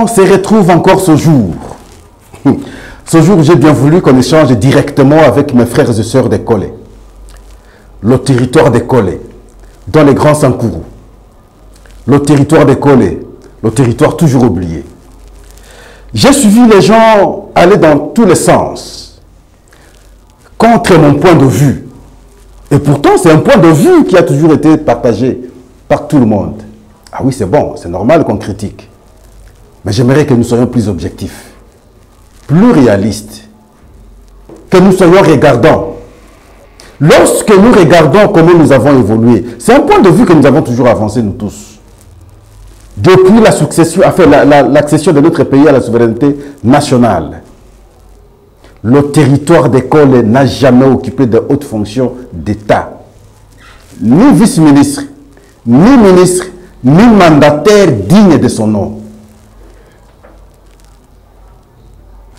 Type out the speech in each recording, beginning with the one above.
on se retrouve encore ce jour. Ce jour, j'ai bien voulu qu'on échange directement avec mes frères et sœurs des Kolé. Le territoire des Kolé, dans les grands Sankourou. Le territoire des Kolé, le territoire toujours oublié. J'ai suivi les gens aller dans tous les sens, contre mon point de vue. Et pourtant, c'est un point de vue qui a toujours été partagé par tout le monde. Ah oui, c'est bon, c'est normal qu'on critique. Mais j'aimerais que nous soyons plus objectifs, plus réalistes, que nous soyons regardants. Lorsque nous regardons comment nous avons évolué, c'est un point de vue que nous avons toujours avancé, nous tous. Depuis la succession, enfin, l'accession de notre pays à la souveraineté nationale, le territoire des Kolé n'a jamais occupé de hautes fonctions d'État. Ni vice-ministre, ni ministre, ni mandataire digne de son nom.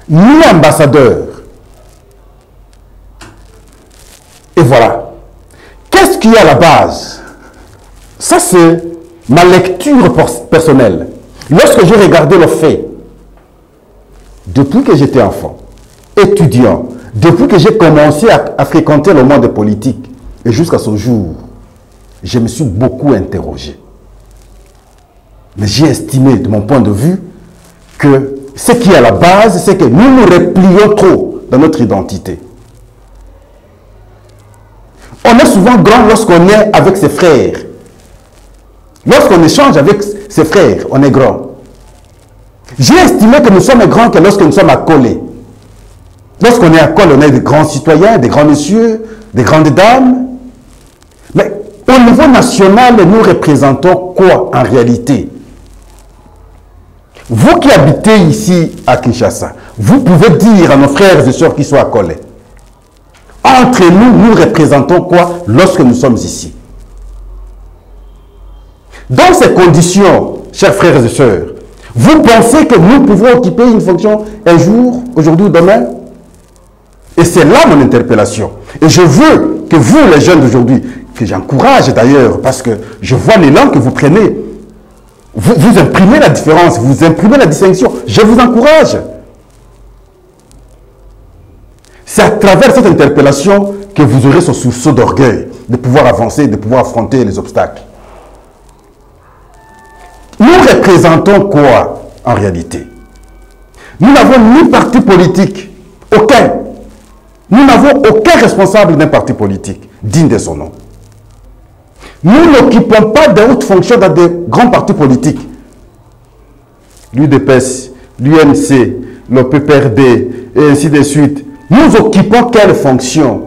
Ni ambassadeur. Et voilà. Qu'est-ce qu'il y a à la base? Ça, c'est ma lecture personnelle. Lorsque j'ai regardé le fait, depuis que j'étais enfant, étudiant, depuis que j'ai commencé à fréquenter le monde politique, et jusqu'à ce jour, je me suis beaucoup interrogé. Mais j'ai estimé, de mon point de vue, que ce qui est à la base, c'est que nous nous replions trop dans notre identité. On est souvent grand lorsqu'on est avec ses frères. Lorsqu'on échange avec ses frères, on est grand. J'ai estimé que nous sommes grands que lorsque nous sommes à Kolé. Lorsqu'on est à Kolé, on est des grands citoyens, des grands messieurs, des grandes dames. Mais au niveau national, nous représentons quoi en réalité? Vous qui habitez ici à Kinshasa, vous pouvez dire à nos frères et sœurs qui sont à Kolé, entre nous, nous représentons quoi lorsque nous sommes ici? Dans ces conditions, chers frères et sœurs, vous pensez que nous pouvons occuper une fonction un jour, aujourd'hui ou demain? Et c'est là mon interpellation. Et je veux que vous, les jeunes d'aujourd'hui, que j'encourage d'ailleurs, parce que je vois l'élan que vous prenez, vous imprimez la différence, vous imprimez la distinction. Je vous encourage. C'est à travers cette interpellation que vous aurez ce sursaut d'orgueil, de pouvoir avancer, de pouvoir affronter les obstacles. Nous représentons quoi en réalité? Nous n'avons ni parti politique, aucun. Nous n'avons aucun responsable d'un parti politique digne de son nom. Nous n'occupons pas de hautes fonctions dans des grands partis politiques. L'UDPS, l'UNC, le PPRD, et ainsi de suite. Nous occupons quelles fonctions?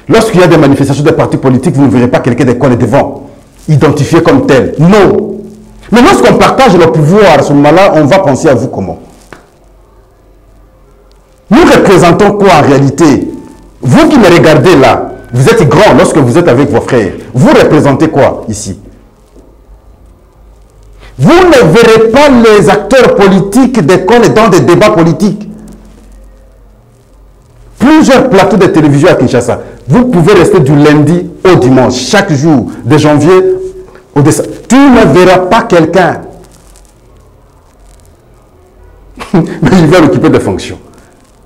Lorsqu'il y a des manifestations des partis politiques, vous ne verrez pas quelqu'un d'école devant, identifié comme tel. Non. Mais lorsqu'on partage le pouvoir, à ce moment-là, on va penser à vous comment? Nous représentons quoi en réalité? Vous qui me regardez là, vous êtes grand lorsque vous êtes avec vos frères. Vous représentez quoi ici? Vous ne verrez pas les acteurs politiques d'école dans des débats politiques. Plusieurs plateaux de télévision à Kinshasa. Vous pouvez rester du lundi au dimanche, chaque jour, de janvier au décembre. Tu ne verras pas quelqu'un. Mais il va occuper des fonctions.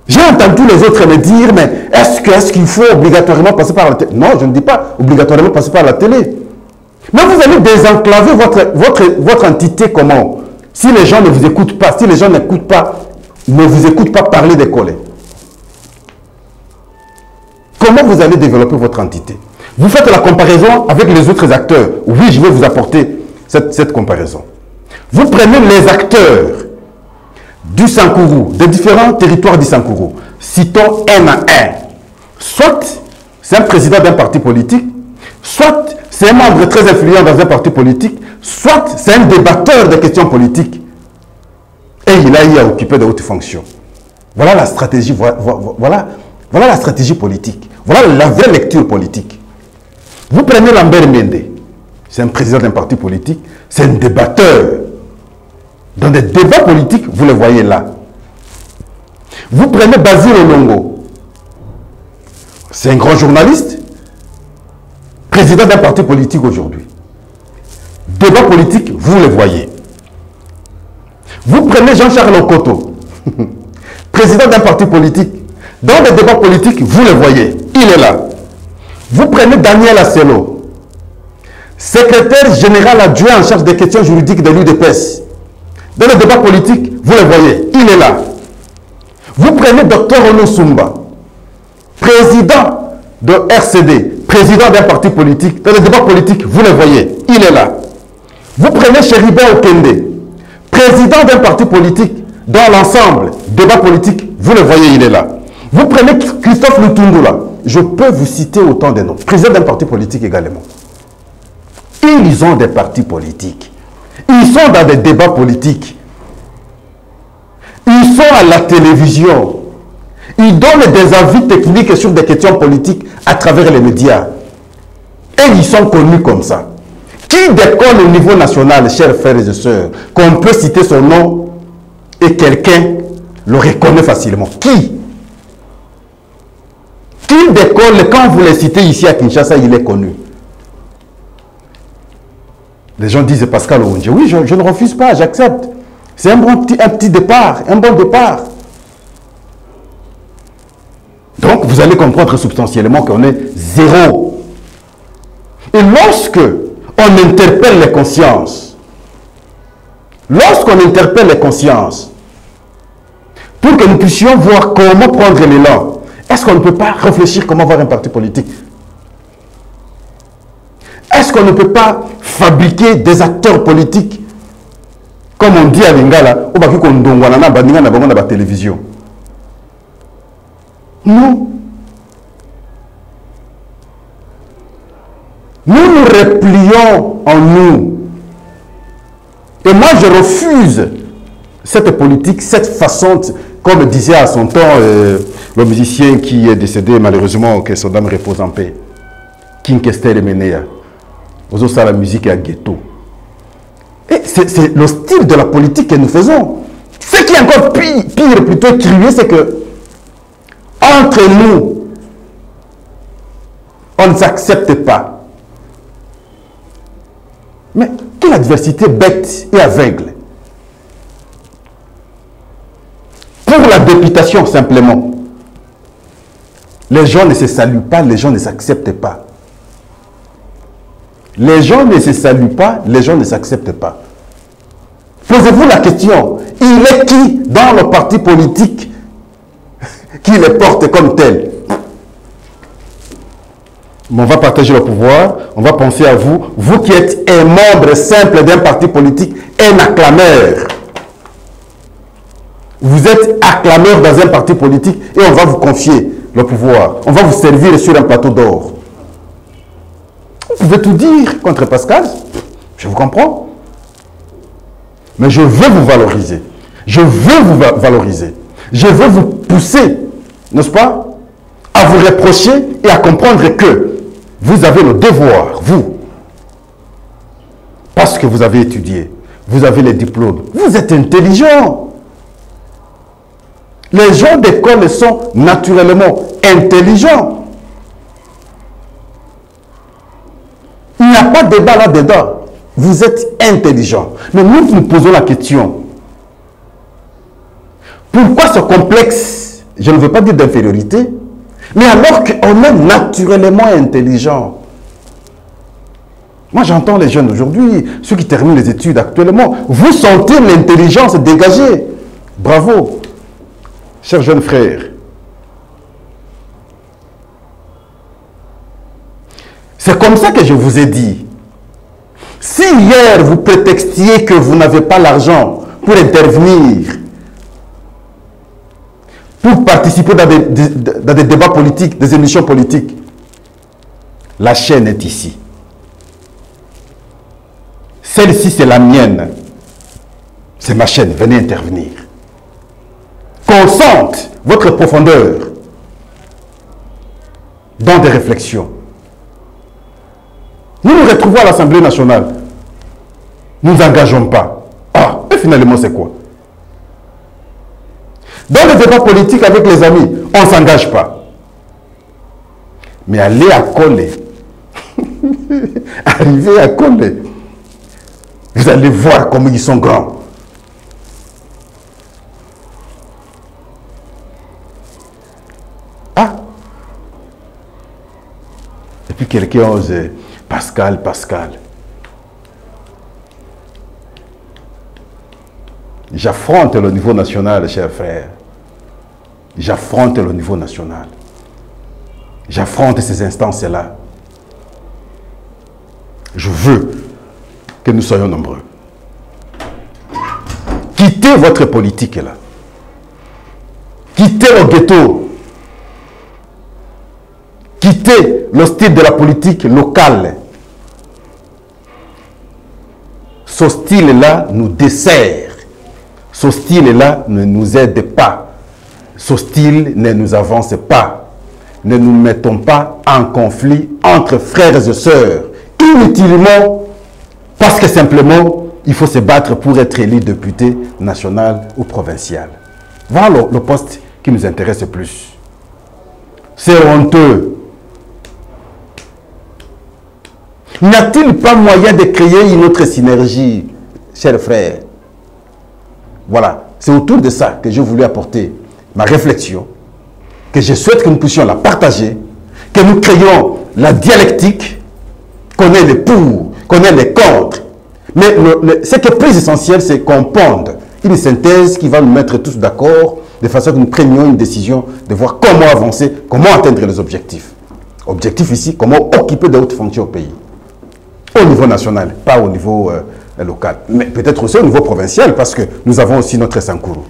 J'ai entendu les autres me dire, mais est-ce qu'il faut obligatoirement passer par la télé? Non, je ne dis pas obligatoirement passer par la télé. Mais vous allez désenclaver votre entité comment? Si les gens ne vous écoutent pas, si les gens ne vous écoutent pas parler des collègues. Comment vous allez développer votre entité? Vous faites la comparaison avec les autres acteurs. Oui, je vais vous apporter cette comparaison. Vous prenez les acteurs du Sankourou, des différents territoires du Sankourou. Citons un à un. Soit c'est un président d'un parti politique, soit c'est un membre très influent dans un parti politique, soit c'est un débatteur de questions politiques. Et il a eu à occuper de hautes fonctions. Voilà la stratégie, voilà la stratégie politique. Voilà la vraie lecture politique. Vous prenez Lambert Mende, c'est un président d'un parti politique, c'est un débatteur. Dans des débats politiques, vous le voyez là. Vous prenez Basile Olongo, c'est un grand journaliste, président d'un parti politique aujourd'hui. Débat politique, vous le voyez. Vous prenez Jean-Charles Okoto, président d'un parti politique. Dans les débats politiques, vous le voyez, il est là. Vous prenez Daniel Asselo, secrétaire général adjoint en charge des questions juridiques de l'UDPS. Dans les débats politiques, vous le voyez, il est là. Vous prenez Dr Onosumba, président de RCD, président d'un parti politique. Dans les débats politiques, vous le voyez, il est là. Vous prenez Cheribe Okende, président d'un parti politique. Dans l'ensemble, débat politique, vous le voyez, il est là. Vous prenez Christophe Lutundula, je peux vous citer autant de noms, président d'un parti politique également. Ils ont des partis politiques. Ils sont dans des débats politiques. Ils sont à la télévision. Ils donnent des avis techniques sur des questions politiques à travers les médias. Et ils sont connus comme ça. Qui décolle au niveau national, chers frères et sœurs, qu'on peut citer son nom et quelqu'un le reconnaît facilement? Qui décolle quand vous le citez ici à Kinshasa, il est connu? Les gens disent Pascal Ounje. Oui, je ne refuse pas, j'accepte. C'est un petit départ, un bon départ. Donc, vous allez comprendre substantiellement qu'on est zéro. Et lorsque on interpelle les consciences, pour que nous puissions voir comment prendre l'élan, est-ce qu'on ne peut pas réfléchir comment avoir un parti politique? Est-ce qu'on ne peut pas fabriquer des acteurs politiques, comme on dit à Lingala, ou à la télévision? Non. Nous nous replions en nous. Et moi, je refuse cette politique, cette façon, comme disait à son temps le musicien qui est décédé, malheureusement, que son âme repose en paix, King Kester Menea. Vous ça, la musique est à ghetto. Et c'est le style de la politique que nous faisons. Ce qui est encore pire plutôt crier, c'est que entre nous, on ne s'accepte pas. Mais quelle adversité bête et aveugle. Pour la députation, simplement, les gens ne se saluent pas, les gens ne s'acceptent pas. Les gens ne se saluent pas, les gens ne s'acceptent pas. Posez-vous la question, il est qui dans le parti politique qui les porte comme tel? On va partager le pouvoir, on va penser à vous, vous qui êtes un membre simple d'un parti politique, un acclameur. Vous êtes acclameur dans un parti politique et on va vous confier le pouvoir. On va vous servir sur un plateau d'or. Vous pouvez tout dire contre Pascal, je vous comprends. Mais je veux vous valoriser. Je veux vous valoriser. Je veux vous pousser, n'est-ce pas, à vous reprocher et à comprendre que vous avez le devoir, vous, parce que vous avez étudié, vous avez les diplômes, vous êtes intelligent. Les gens d'école sont naturellement intelligents. Il n'y a pas de débat là-dedans. Vous êtes intelligent. Mais nous posons la question. Pourquoi ce complexe, je ne veux pas dire d'infériorité, mais alors qu'on est naturellement intelligent? Moi, j'entends les jeunes aujourd'hui, ceux qui terminent les études actuellement, vous sentez l'intelligence dégagée. Bravo, chers jeunes frères. C'est comme ça que je vous ai dit. Si hier vous prétextiez que vous n'avez pas l'argent pour intervenir, pour participer dans des débats politiques, des émissions politiques, la chaîne est ici. Celle-ci, c'est la mienne. C'est ma chaîne. Venez intervenir. Qu'on sente votre profondeur dans des réflexions. Nous nous retrouvons à l'Assemblée nationale. Nous ne nous engageons pas. Ah, et finalement, c'est quoi? Dans les débats politiques avec les amis, on ne s'engage pas. Mais aller à coller, arriver à coller, vous allez voir comment ils sont grands. Et puis quelqu'un ose Pascal, Pascal. J'affronte le niveau national, chers frères. J'affronte le niveau national. J'affronte ces instances-là. Je veux que nous soyons nombreux. Quittez votre politique là. Quittez le ghetto. Quittez le style de la politique locale. Ce style-là nous dessert. Ce style-là ne nous aide pas. Ce style ne nous avance pas. Ne nous mettons pas en conflit entre frères et sœurs. Inutilement, parce que simplement, il faut se battre pour être élu député national ou provincial. Voilà le poste qui nous intéresse le plus. C'est honteux. N'y a-t-il pas moyen de créer une autre synergie, chers frères? Voilà, c'est autour de ça que j'ai voulu apporter ma réflexion, que je souhaite que nous puissions la partager, que nous créions la dialectique, qu'on ait les pour, qu'on ait les contre. Mais ce qui est plus essentiel, c'est qu'on ponde une synthèse qui va nous mettre tous d'accord, de façon que nous prenions une décision de voir comment avancer, comment atteindre les objectifs. Objectif ici, comment occuper de hautes fonctions au pays. Au niveau national, pas au niveau local. Mais peut-être aussi au niveau provincial, parce que nous avons aussi notre Sankourou.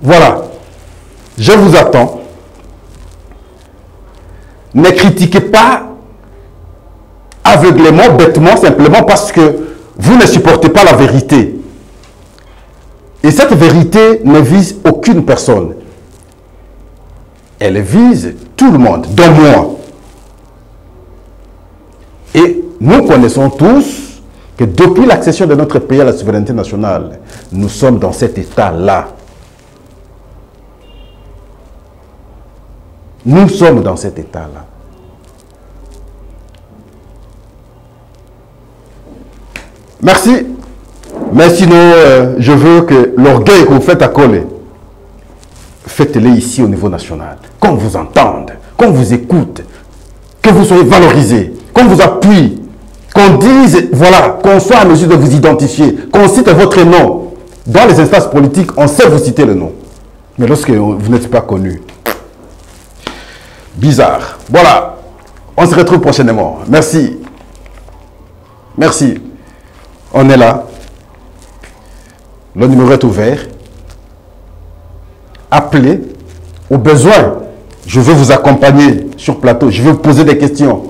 Voilà. Je vous attends. Ne critiquez pas aveuglément, bêtement, simplement parce que vous ne supportez pas la vérité. Et cette vérité ne vise aucune personne. Elle vise tout le monde, dont moi. Et nous connaissons tous que depuis l'accession de notre pays à la souveraineté nationale, nous sommes dans cet état-là. Nous sommes dans cet état-là. Merci. Mais sinon, je veux que l'orgueil que vous faites à coller, faites-le ici au niveau national. Qu'on vous entende, qu'on vous écoute, que vous soyez valorisés, qu'on vous appuie, qu'on dise, voilà, qu'on soit à mesure de vous identifier, qu'on cite votre nom. Dans les instances politiques, on sait vous citer le nom. Mais lorsque vous n'êtes pas connu, bizarre. Voilà, on se retrouve prochainement. Merci. Merci. On est là. Le numéro est ouvert. Appelez au besoin. Je veux vous accompagner sur plateau. Je veux vous poser des questions.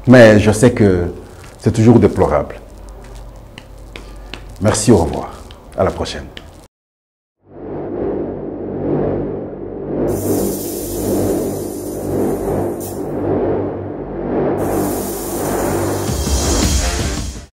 Mais je sais que c'est toujours déplorable. Merci, au revoir. À la prochaine.